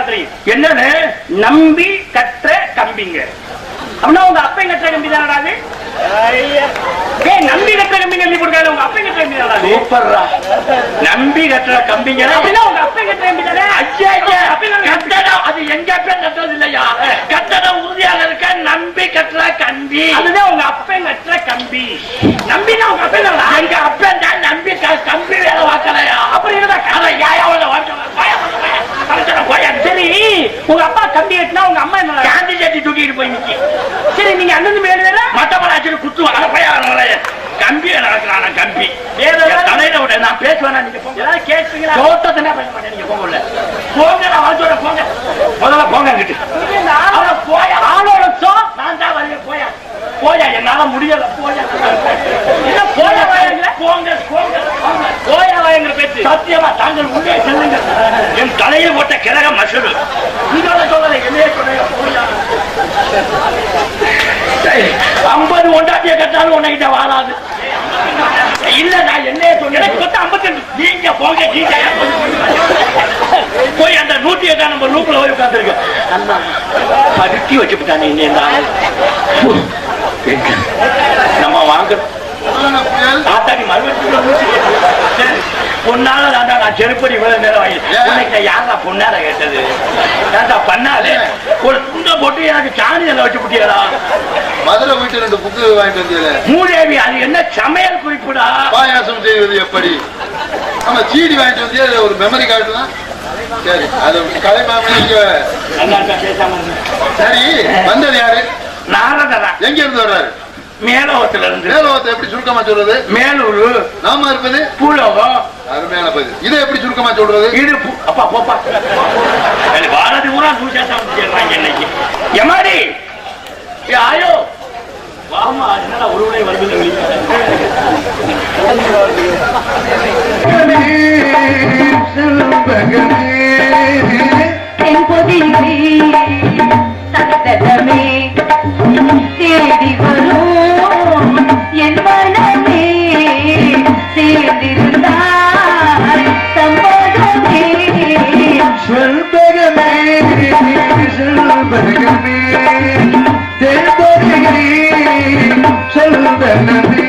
தெரியும். என்னன்னு நம்பி கற்ற கம்பிங்க. அப்படின்னா உங்க அப்பையும் கற்ற கம்பி தானடாது. நம்பி கற்ற கம்பிங்க சொல்லி கொடுக்காது. உங்க அப்பையும் கற்ற கம்பி தானடா. சூப்பர்ரா. நம்பி கற்ற கம்பிங்க அப்படின்னா உங்க அப்பையும் கற்ற கம்பி தானே. கட்டடம் அது எங்க அப்பையும் கட்டுறது இல்லையா. கட்டடம் உறுதியாக இருக்க நம்பி கற்ற கம்பி. அதுதான் உங்க அப்பையும் கற்ற கம்பி. நம்பினா உங்க அப்பையும் எங்க அப்பன் தான் நம்பி கம்பி வேலை வாக்கலையா. அப்படி இருந்தா சரி உங்க அப்பா கம்பி கட்டினா உங்க அம்மா என்ன காந்தி சட்டி தூக்கிட்டு போய் நிக்க. சரி நீங்க அண்ணன் மேல மட்டப்படாச்சு குத்துவாங்க. கம்பி நடக்கிறான கம்பி தலையில விட நான் பேசுவேன். நீங்க போங்க கேட்பீங்களா. தோட்டத்தை பேச மாட்டேன். நீங்க போங்க போங்க. நான் வாழ்த்துற போங்க. முதல்ல போங்க கிட்டு போய ஆளோட நான் தான் வரல. போயா போயா என்னால முடியல. போயா போயா போங்க போங்க போயா வாங்கிற பேச்சு. சத்தியமா தாங்கள் உள்ளே செல்லுங்க. என் தலையில் போட்ட கிழக மசூரு உங்களோட சொல்லலை. என்னையே சொல்லுங்க. போயா 50 ஒண்டாட்டிய கட்டாலும் உன்கிட்ட வாழாது. இல்ல நான் என்னையே சொல்ல 52. நீங்க போங்க. போய் அந்த 108 நம்ம ரூப்ல போய் உட்கார்ந்துருக்கு. படுத்தி வச்சுட்டானே நம்ம வாங்க தாத்தாடி பொண்ணால தாண்டா நான் செருப்படி இவ்வளவு நேரம் வாங்கி யாரா பொண்ணால கேட்டது. தாத்தா பண்ணாலே ஒரு துண்டை போட்டு எனக்கு சாணியில வச்சு புட்டியடா. மதுரை வீட்டு 2 புக்கு வாங்கிட்டு வந்தீங்க. மூதேவி அது என்ன சமையல் குறிப்புடா. பாயாசம் செய்வது எப்படி. நம்ம சீடி வாங்கிட்டு வந்தீங்க. ஒரு மெமரி கார்டு தான். சரி அது கலைமாமணிக்கு பேசாம. சரி வந்தது யாரு. நாரதரா. எங்க இருந்து வர்றாரு. மேலோகத்துல இருந்து. மேலோகத்தை எப்படி சுருக்கமா சொல்றது. மேலூர். நாம இருப்பது பூலோகம். அருமையான பதில். இதை எப்படி சுருக்கமா சொல்றது. இது அப்பா போப்பா பாரதி ஊரா சொல்றாங்க இன்னைக்கு. எமாடி ஆயோ வாமா. என்னடா ஒருவனை வருது. சத்தமே தேடி வரும் என் மனமே சேர்ந்திருந்தாய் சம்பதமே. செல்பகமே செல்பகமே தேவகமே செல்பகமே.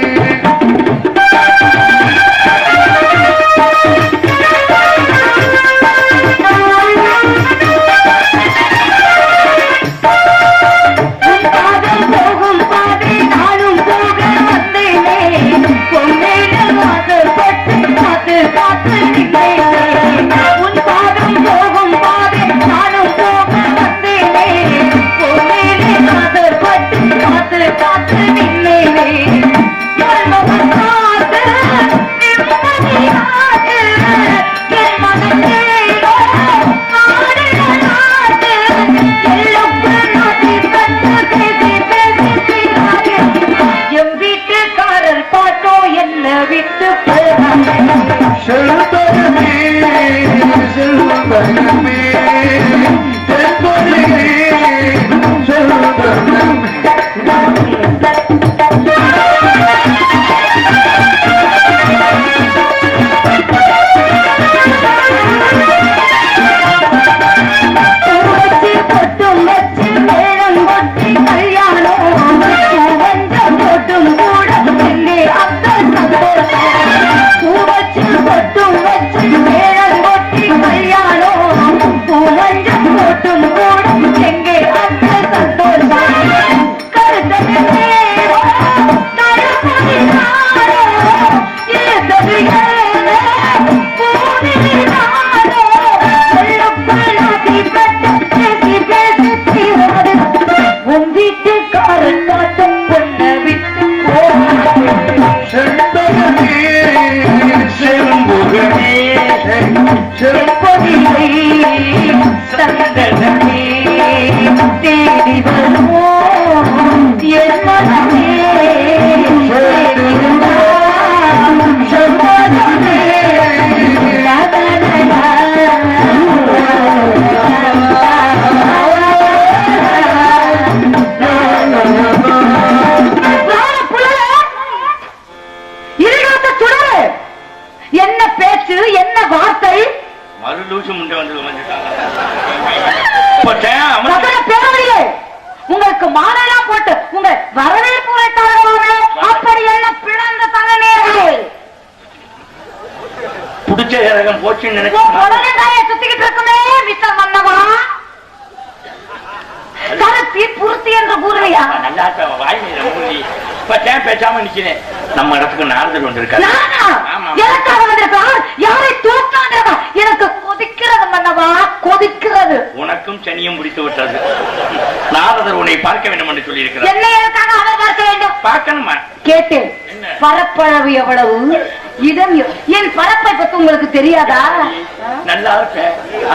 என்ன பேச்சு, என்ன வார்த்தை. மறு லூசு முண்டை வந்து பேரவையிலே உங்களுக்கு மாலையெல்லாம் போட்டு உங்க வரவேற்பு உரைத்தார்களே, அப்படி என்ன பிறந்த தலைநேரே புடிச்ச இறகம் போச்சுன்னு உடனே சுத்திக்கிட்டு இருக்குமே மிஸ்டர் மன்னவா, கருத்தி புருத்தி என்று கூறுவையா? நல்லா வாய் பேசாம நிக்கிறேன். நம்ம இடத்துக்கு நாரதர் வந்திருக்காரு. எனக்காக வந்திருக்கார். யாரை தூக்காங்க? எனக்கு கொதிக்கிறது மன்னவா, கொதிக்கிறது. உனக்கும் சனியும் முடித்து விட்டது. நாரதர் உன்னை பார்க்க வேண்டும் என்று சொல்லி இருக்கிறார். என்ன எனக்காக அவர் பார்க்க வேண்டும்? பார்க்கணுமா? கேட்டேன். பரப்பளவு எவ்வளவு, இடம் என் பரப்பை பத்தி உங்களுக்கு தெரியாதா? நல்லா இருக்க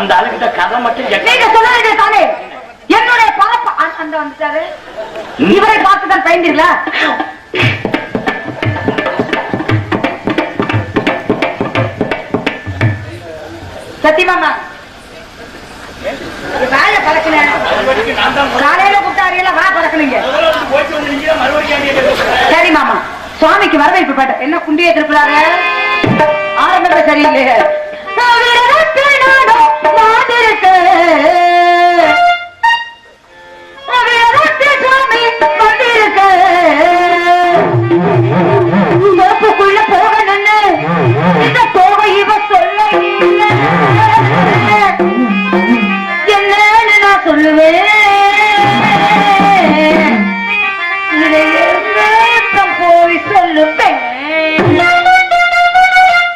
அந்த ஆளுகிட்ட கதை மட்டும் நீங்க சொல்ல வேண்டியதானே. என்னுடைய பரப்பு அந்த வந்துட்டாரு. இவரை பார்த்துதான் பயந்தீர்களா? சத்தியமாமா வேலை பறக்கல. காலையில கூட்டாரியில வா பறக்கணுங்க. சரி மாமா, சுவாமிக்கு வரவேற்பு பாட்டு என்ன குண்டியை திருப்புறாரு? ஆரம்பமே சரியில்லையே. தோப்புக்குள்ள போகணும்னு இந்த தோகை இவ சொல்ல என்னன்னு நான் சொல்லுவேன். போய் சொல்லுவேன்.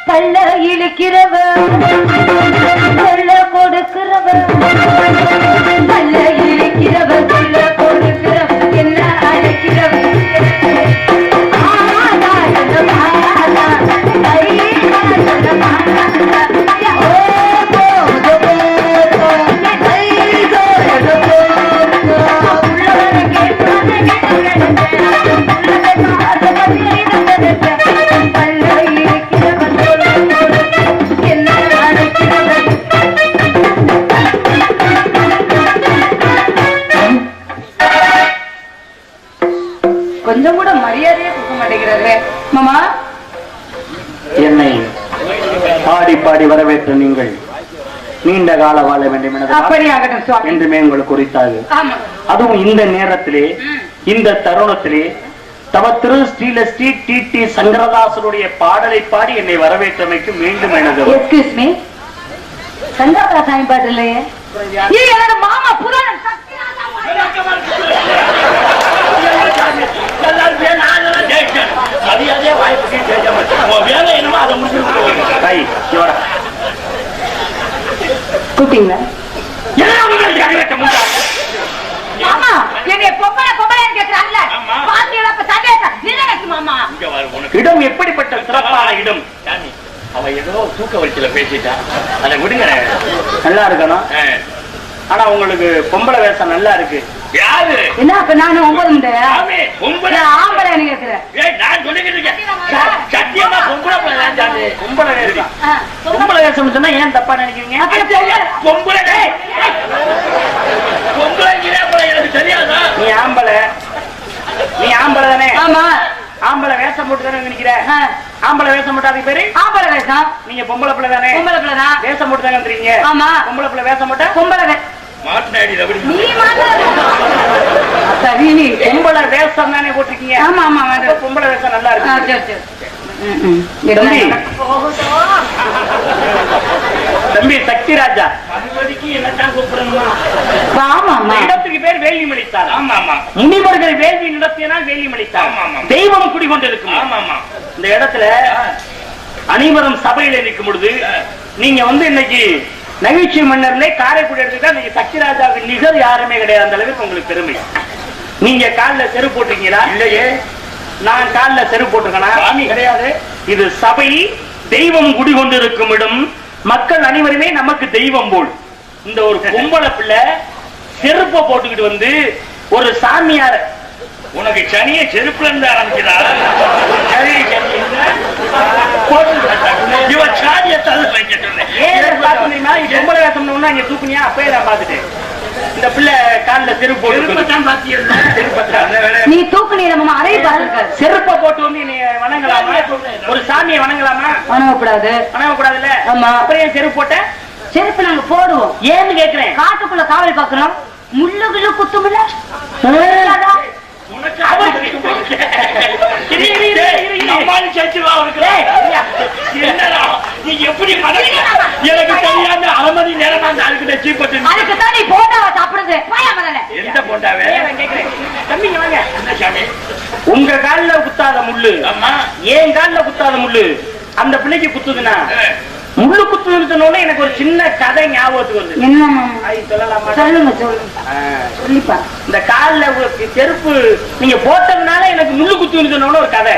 பல்ல இழுக்கிறவ சொல்ல கொடுக்கிறவ, பல்ல இழுக்கிறவ சொல்ல கொடுக்கிறவ, என்ன அழைக்கிறவ கொஞ்சம் கூட மரியாதையே கொடுக்க மாட்டேங்கிறாரு மாமா. என்னை பாடி பாடி வரவேற்ற நீங்கள் நீண்ட கால வாழ வேண்டும் என்றுமே உங்களுக்கு குறித்தாது. அதுவும் இந்த நேரத்திலே இந்த தருணத்திலே தவ திரு ஸ்ரீல ஸ்ரீ டி சங்கரதாசருடைய பாடலை பாடி என்னை வரவேற்றமைக்கு மீண்டும் எனது எக்ஸ்கியூஸ் மீ, சங்கரதாசாமி பாட்டு இல்லையே. எனக்கு மாமா புராணம் கூப்பிட்டீங்களா? மாமா என்னைய பொம்பளை பொம்பளைன்னு கேட்கிறாங்கல்ல, பாத்தீங்களா? இப்ப சந்தேகம் மாமா. இடம் எப்படிப்பட்ட சிறப்பான இடம். அவ ஏதோ தூக்க வரிசையில பேசிட்டா, அதை விடுங்க. நல்லா இருக்கணும். ஆனா உங்களுக்கு பொம்பளை வேஷம் நல்லா இருக்கு. யாரு என்ன? அப்ப நானும் 9 ஆம்பளை கேட்கிறேன். நான் சொல்லிக்கிட்டு இருக்கேன். சத்தியமா பொம்பளை வேஷம். பொம்பளை வேஷம் சொன்னா ஏன் தப்பா நினைக்கிறீங்க? பொம்பளை எனக்கு தெரியாதா? நீ ஆம்பளை தானே? ஆமா, ஆம்பளை வேஷம் போட்டு தானே நினைக்கிற? ஆம்பளை வேஷம் போட்டு அதுக்கு பேரு ஆம்பளை வேஷம். நீங்க பொம்பளை பிள்ளை தானே? பொம்பளை பிள்ளை தான். வேஷம் போட்டு தானே வந்துறீங்க? ஆமா. பொம்பளை பிள்ளை வேஷம் போட்டா பொம்பளை பொம்பளை வேஷம் தானே போட்டிருக்கீங்க? ஆமா ஆமா, பொம்பளை வேஷம் நல்லா இருக்கு. தம்பி சக்தி ராஜா, என்னத்தான் கூப்பிடணுமா? இடத்துக்கு பேர் வேலிமலித்தார். ஆமா ஆமா, முனிவர்கள் வேள்வி நடத்தினால் வேலிமலித்தார். தெய்வம் குடிகொண்டிருக்கும். ஆமா ஆமா, இந்த இடத்துல அனைவரும் சபையில நிற்கும் பொழுது நீங்க இன்னைக்கு நகைச்சுவை மன்னர்ல காரைக்குடி எடுத்துக்கிட்டா நீங்க சக்திராஜாவுக்கு நிகர் யாருமே கிடையாது. அந்த அளவுக்கு உங்களுக்கு பெருமை. நீங்க காலில் செருப்பு போட்டிருக்கீங்களா? இல்லையே. நான் காலில் செருப்பு போட்டிருக்கேனா? கிடையாது. இது சபை, தெய்வம் குடிகொண்டிருக்கும் இடம், மக்கள் அனைவருமே நமக்கு தெய்வம் போல். இந்த ஒரு பொம்பளை பிள்ளை செருப்பை போட்டுக்கிட்டு ஒரு சாமியார், உனக்கு சனியை செருப்புல இருந்து ஆரம்பிக்கிறார். பொம்பளை வேஷம்னா இங்க தூக்குனியா? அப்பயே நான் பாத்துட்டேன். இந்த பிள்ளை காலில் செருப்பு போட்டு நீ தூக்குனீங்க. செருப்பை போட்டு நீ வணங்கலாமா? ஒரு சாமியை வணங்கலாமா? வணங்கக்கூடாது. வணங்கக்கூடாதுல்ல? ஆமா. அப்புறம் ஏன் செருப்பு போட்ட? செருப்பு நாங்க போடுவோம். ஏன்னு கேக்குறேன். காட்டுக்குள்ள காவல் பாக்குறோம், முள்ளுக்குள்ள குத்துமில்ல. உனக்கு அவருக்கு நம்மாலும் சேர்த்துவா அவருக்கு. என்னடா நீ எப்படி எனக்கு தெரியாத அரை மணி நேரம் அந்த அதுக்கு சீப்பட்டு அதுக்கு தான் நீ போட்டாவா சாப்பிடுறது. எந்த போட்டாவே கேக்குறேன். தம்பிங்க வாங்க. என்ன சாமி உங்க கால்ல குத்தாத முள்ளு அம்மா ஏன் கால்ல குத்தாத முள்ளு அந்த பிள்ளைக்கு குத்துதுன்னா முள்ளு குத்துன்னு எனக்கு ஒரு சின்ன கதை ஞாபகத்துக்கு வருது. என்ன சொல்லலாமா? சொல்லுங்க சொல்லுங்க. சொல்லிப்பா. இந்த கால்ல செருப்பு நீங்க போட்டதுனால எனக்கு முள்ளு குத்துன்னு சொன்ன ஒரு கதை.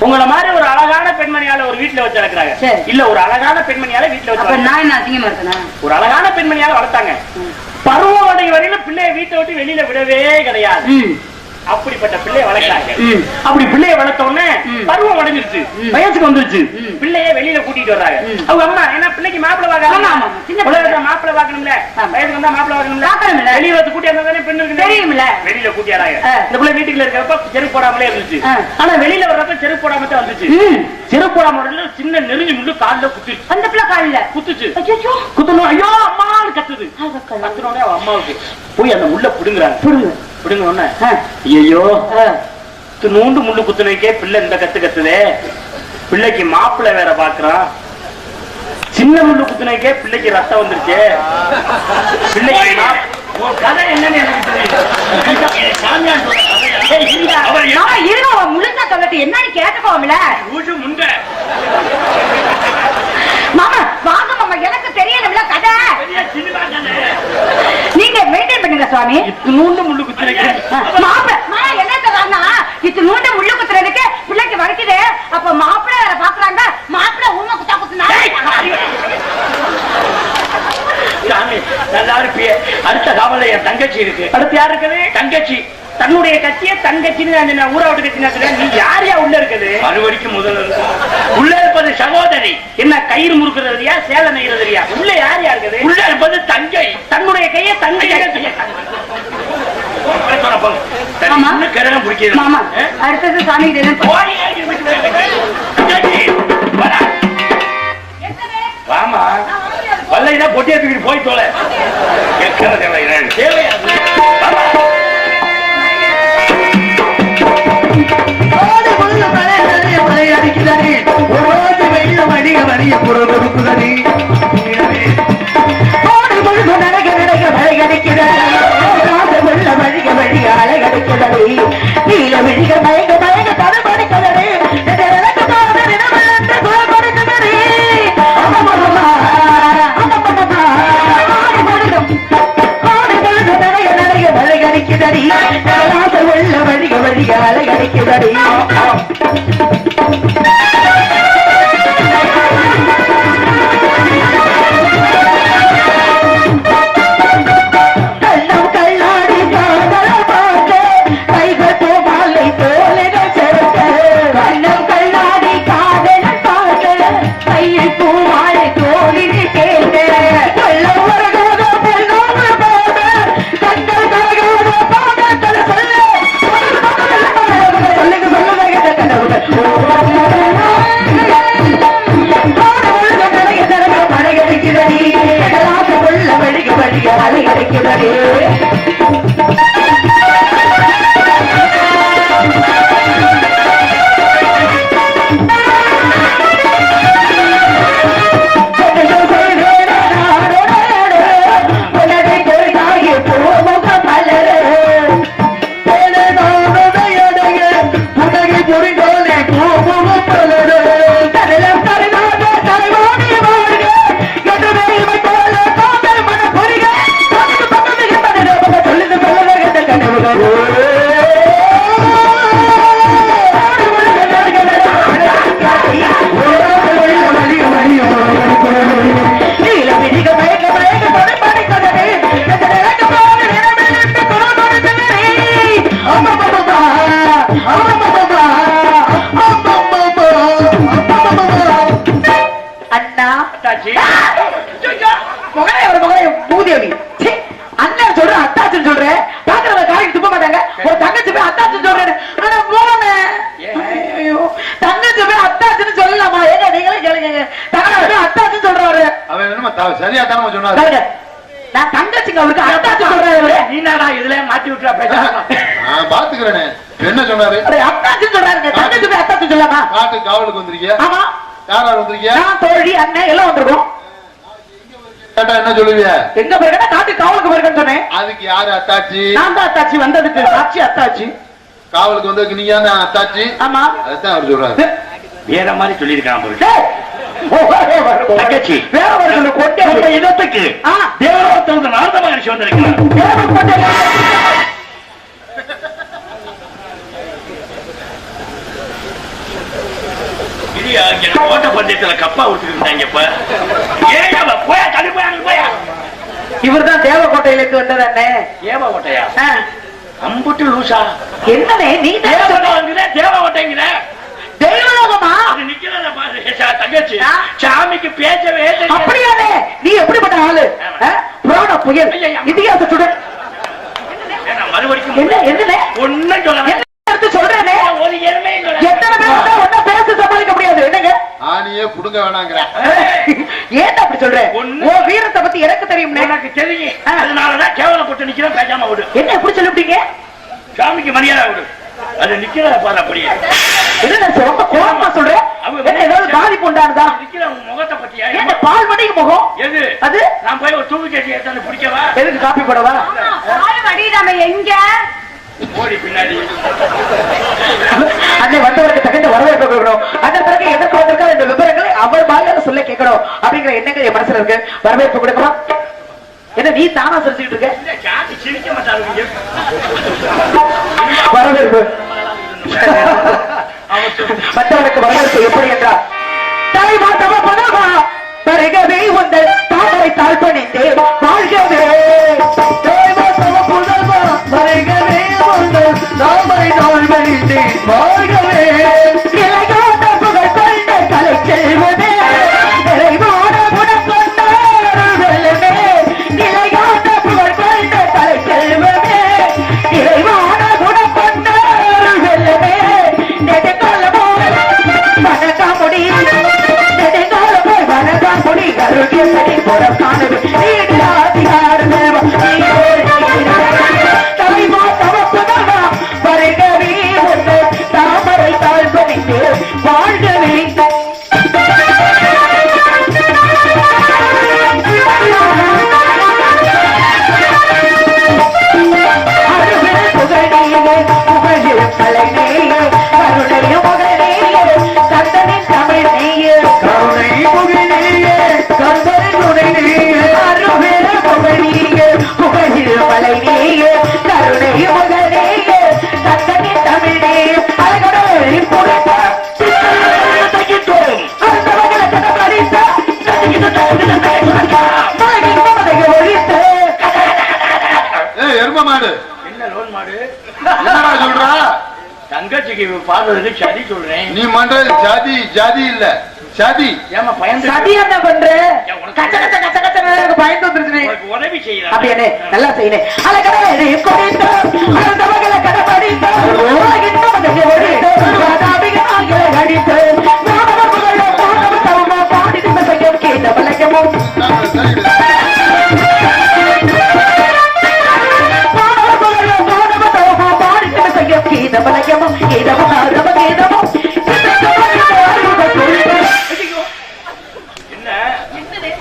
உங்களை மாதிரி ஒரு அழகான பெண்மணியால ஒரு வீட்டுல வச்சு வளர்க்குறாங்க. இல்ல ஒரு அழகான பெண்மணியால வீட்டுல வச்சு நான் என்ன அசிங்கமா இருக்கேன். ஒரு அழகான பெண்மணியால வளர்த்தாங்க. பருவம் அடை வரையில பிள்ளைய வீட்டை விட்டு வெளியில விடவே கிடையாது. அப்படிப்பட்ட பிள்ளைய வளர்க்கிறாங்க. அப்படி பிள்ளைய வளர்த்த உடனே பருவம் அடைஞ்சிருச்சு, வயசுக்கு வந்துருச்சு. பிள்ளைய வெளியில கூட்டிட்டு வர்றாங்க அவங்க அம்மா. ஏன்னா பிள்ளைக்கு மாப்பிள்ளை பார்க்க மாப்பிள்ளை பார்க்கணும்ல, வயசுக்கு வந்தா மாப்பிள்ளை பார்க்கணும்ல. வெளியில வந்து கூட்டி வந்தானே பெண்ணுக்கு தெரியும்ல. வெளியில கூட்டி வராங்க. இந்த பிள்ளை வீட்டுக்குள்ள இருக்கிறப்ப செருப்பு போடாமலே இருந்துச்சு. ஆனா வெளியில வர்றப்ப செருப்பு போடாம தான் வந்துச்சு. செருப்பு போடாம சின்ன நெருங்கி முள்ளு காலில் குத்துச்சு. அந்த பிள்ளை காலில குத்துச்சு. குத்தணும் ஐயோ அம்மான்னு கத்துது. கத்துனோடனே அவன் அம்மாவுக்கு போய் அந்த முள்ள புடுங்குறாங்க. பிடுங்க ஐயோ நூண்டு முள்ளு குத்துனக்கே பிள்ளை இந்த கத்து கத்துதே. பிள்ளைக்கு மாப்பிள்ளை வேற பாக்குறான். சின்ன முள்ளு குத்துனக்கே பிள்ளைக்கு ரத்தம் வந்துருச்சு. பிள்ளைக்கு கதை என்னன்னு எனக்கு முழுசா சொல்லட்டு என்னன்னு கேட்டுக்கோம்ல. முண்டை மாமா வாங்க மாமா, எனக்கு தெரியல கதை. நீங்க மெயின்டைன் பண்ணுங்க சுவாமி. இத்தினூண்டு முள்ளு குத்துறதுக்கு மாப்பிள்ளை என்ன சொல்றாங்கன்னா இத்தினூண்டு முள்ளு குத்துறதுக்கு பிள்ளைக்கு வரைக்குது. அப்ப மாப்பிள்ளை வேற பாக்குறாங்க. மாப்பிள்ளை ஊமை குத்தா குத்துனா நல்லா இருப்பிய. அடுத்த காவல என் தங்கச்சி இருக்கு. அடுத்து யாரு இருக்குது? தங்கச்சி. தன்னுடைய கட்சியை தங்கச்சின்னு ஊரா விட்டு கட்சினா நீ யார் யா உள்ள இருக்குது? மறுபடிக்கும் முதல்ல உள்ள இருப்பது சகோதரி. என்ன கயிறு முறுக்குறதுலையா சேலை நெய்யறதுலையா? உள்ள யார் யா இருக்குது? உள்ள இருப்பது தங்கை. தன்னுடைய கையை தங்கை கிரகம் பிடிக்கிறது. மாமா அடுத்தது சாமி வாமா வல்லைனா பொட்டியா தூக்கிட்டு போய் தோலை அண்ணன் சொல்ற அத்தாச்சுன்னு சொல்றேன். பாக்குறவங்க காய்க்கு துப்ப மாட்டாங்க. ஒரு தங்கச்சி போய் அத்தாச்சுன்னு சொல்றேன். ஆனா தங்கச்சி போய் அத்தாச்சுன்னு சொல்லலாமா? ஏங்க நீங்களே கேளுங்க. தங்கச்சி போய் அத்தாச்சுன்னு சொல்றாரு. அவன் என்னமா சரியா தானே சொன்னாரு. நான் தங்கச்சிங்க அவருக்கு அத்தாச்சி சொல்றாரு. நீனாடா இதுல மாட்டி விட்டுறா பேச. நான் பாத்துக்கிறேனே. என்ன சொன்னாரு? அத்தாச்சி சொல்றாருங்க. தங்கச்சி அத்தாச்சி சொல்லாமா? காட்டு காவலுக்கு வந்திருக்கியா? ஆமா. யாராரு வந்திருக்கியா? நான் தோழி அண்ணன் எல்லாம் வந்திருக்கோம். கேட்டா என்ன சொல்லுவிய? எங்க போயிருக்கா? காட்டு காவலுக்கு போயிருக்கேன்னு சொன்னேன். அதுக்கு யாரு அத்தாச்சி? நான் தான் அத்தாச்சி. வந்ததுக்கு சாட்சி அத்தாச்சி. காவலுக்கு வந்ததுக்கு நீங்க தான் அத்தாச்சி? ஆமா. அதுதான் அவர் சொல்றாரு. வேற மாதிரி சொல்லியிருக்கான் போல. தங்கச்சி வேற ஒரு கொட்டை இதத்துக்கு தேவலோகத்திலிருந்து நாரத மகரிஷி வந்திருக்கிறார். ஓட்ட பந்தயத்துல கப்பா விட்டுருந்தாங்க. போயா தள்ளி போயா போயா. இவர் தான் தேவக்கோட்டையிலிருந்து வந்தது அண்ணே. தேவக்கோட்டையா? அம்புட்டு லூசா. என்னனே நீ தேவக்கோட்டைங்கிற தெய்வலோகமா? அது நிக்கிறத பாரு தங்கச்சி. சாமிக்கு பேசவே அப்படியானே? நீ எப்படிப்பட்ட ஆளு? புராண புயல் இதிகாசத்துடன் மறுபடியும் என்ன ஒன்னும் சொல்றேனே. ஒரு எருமை எத்தனை பேர் ஒன்னும் பேச சமாளிக்க முடியாது. என்னங்க ஆணியே புடுங்க வேணாங்கிற. ஏன் அப்படி சொல்றேன்? உன் வீரத்தை பத்தி எனக்கு தெரியும். எனக்கு தெரியும். அதனாலதான் கேவலப்பட்டு நிக்கிறேன். பேசாம விடு. என்ன எப்படி சொல்லிவிட்டீங்க? சாமிக்கு மரியாதை விடு. அது நிக்கிறத பாரு. அப்படியே என்ன ரொம்ப கோபமா சொல்றேன். ஏதாவது பாதிப்பு உண்டானதா? நிக்கிற முகத்தை பத்தியா? என்ன பால் மடிக்கு முகம்? எது அது? நான் போய் ஒரு தூக்கு கேட்டு எடுத்து பிடிக்கவா? எதுக்கு காப்பி போடவா? பால் மடிடாம எங்க ஓடி பின்னாடி அன்னை வந்தவருக்கு தகுந்த வரவேற்பு கொடுக்கணும். அந்த பிறகு எதற்கு வந்திருக்காரு இந்த விவரங்களை அவர் பாலியால சொல்ல கேட்கணும் அப்படிங்கிற எண்ணங்கள் என் மனசுல இருக்கு. வரவேற்பு கொடுக்கலாம். என்ன நீ தானா சிரிச்சுக்கிட்டு இருக்க? சிரிக்க மாட்டாங்க. வரவேற்பு மற்றவனுக்கு வரவேற்பு எப்படி என்றால் தலைவா தவ பதவா வருகவே உங்கள் தாமரை தாழ்பணிந்தே வாழ்கவே. தலைவா தவ புதல்வா வருகவே உங்கள் தாமரை தாழ்பணிந்தே வாழ்கவே. நிலையான புகழ் கொண்ட கலை செல்வதே நிறைவான குணம் கொண்ட வெள்ளமே. நிலையான புகழ் கொண்ட கலை செல்வதே நிறைவான குணம் கொண்ட வெள்ளமே. நெடுங்காலமோ வணக்காமுடி நெடுங்காலமோ வணக்காமுடி கருகிய சரி புறம் காணது தலைவா தவப்புதவா வருகவே உண்டு தாமரை தாழ்பணிந்து வாழ்கவே. தங்கச்சிக்கு பாடுறதுக்கு சதி சொல்றேன். நீ பண்றது ஜாதி ஜாதி இல்ல சதி. ஏமா பயந்து சதி என்ன பண்ற? கச்ச கச்ச கச்ச கச்ச பயந்து வந்துருச்சு. உதவி செய்யலாம். அப்படியே நல்லா செய்யணும். அலகடை கொடித்த அலந்தவகள கடபடித்த உலகின் மதத்தை ஓடித்த ராதாபிகளாகிய அடித்த நாமவர்கள பாடவ தவமா பாடித்த சங்கம் கேட்ட பலகமோ பாடவர்கள பாடவ தவமா பாடித்த சங்கம் கேட்ட பலகமோ கேதமோ நாதம கேதமோ.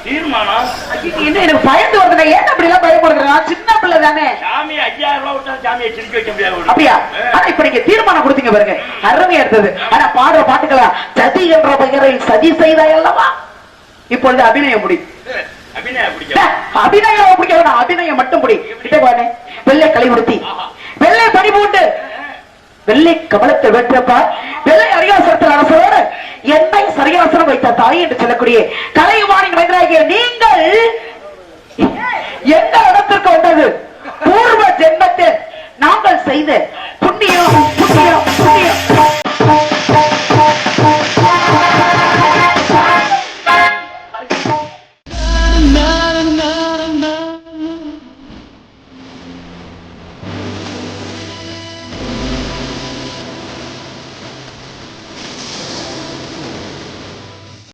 தீர்மானம் எனக்கு பயந்து வருது. ஏன் அப்படி எல்லாம் பயப்படுறேன்? சின்ன பிள்ளை தானே. சாமி 5000 ரூபாய் விட்டா சாமியை சிரிக்க வைக்க முடியாது. அப்படியா? ஆனா இப்ப நீங்க தீர்மானம் கொடுத்தீங்க பாருங்க, அருமையா இருந்தது. ஆனா பாடுற பாட்டுகளா சதி என்ற பெயரில் சதி செய்தாய் அல்லவா? இப்பொழுது அபிநயம் முடி. அபிநயம் பிடிக்கும். அபிநயம் பிடிக்க அபிநயம் மட்டும் முடி. கிட்டே வெள்ளை களை உடுத்தி வெள்ளை பணிபூண்டு வெள்ளை கமலத்தை வெற்றப்பார் வெள்ளை அரியாசனத்தில் அரசோடு என்னை சரியாசனம் வைத்த தாய் என்று சொல்லக்கூடிய கலையுமானின் மைந்தராகிய நீங்கள் எந்த இடத்திற்கு வந்தது? பூர்வ ஜென்மத்தில் நாங்கள் செய்த புண்ணியம் புண்ணியம்